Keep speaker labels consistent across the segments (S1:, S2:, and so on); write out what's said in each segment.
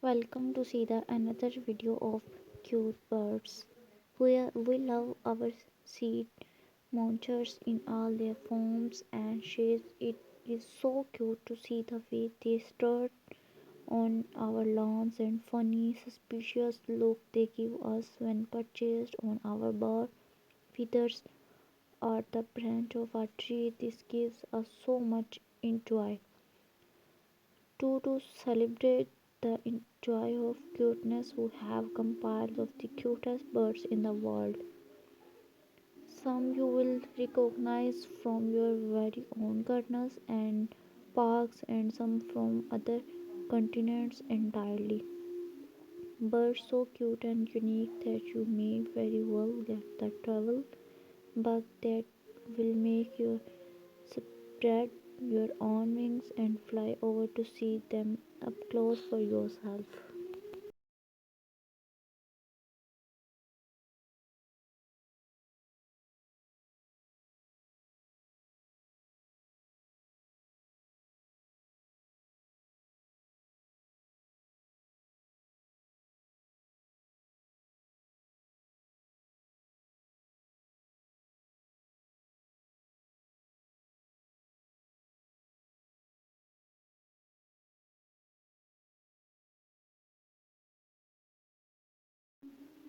S1: Welcome to see the another video of cute birds. We love our sea monsters in all their forms and shapes. It is so cute to see the way they strut on our lawns and funny, suspicious look they give us when perched on our bird feathers or the branch of a tree. This gives us so much joy. To celebrate the joy of cuteness, we have compiled of the cutest birds in the world. Some you will recognize from your very own gardens and parks, and some from other continents entirely. Birds so cute and unique that you may very well get the travel bug that will make you spread your own wings and fly over to see them up close for yourself.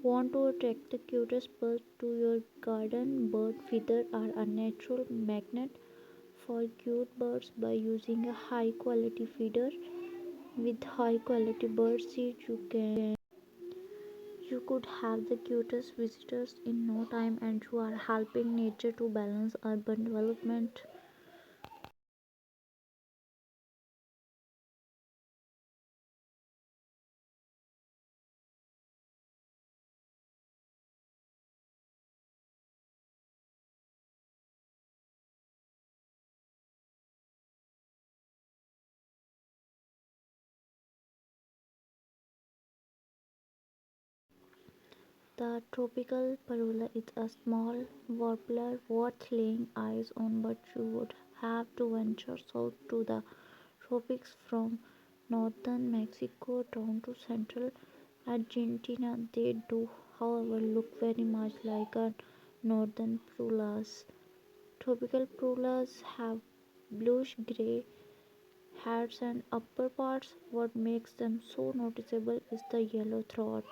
S1: Want to attract the cutest bird to your garden? Bird feeder are a natural magnet for cute birds. By using a high quality feeder with high quality bird seed, you could have the cutest visitors in no time, and you are helping nature to balance urban development. The tropical parula is a small warbler worth laying eyes on, but you would have to venture south to the tropics from northern Mexico down to central Argentina. They do, however, look very much like a northern parulas. Tropical parulas have bluish gray heads and upper parts. What makes them so noticeable is the yellow throat.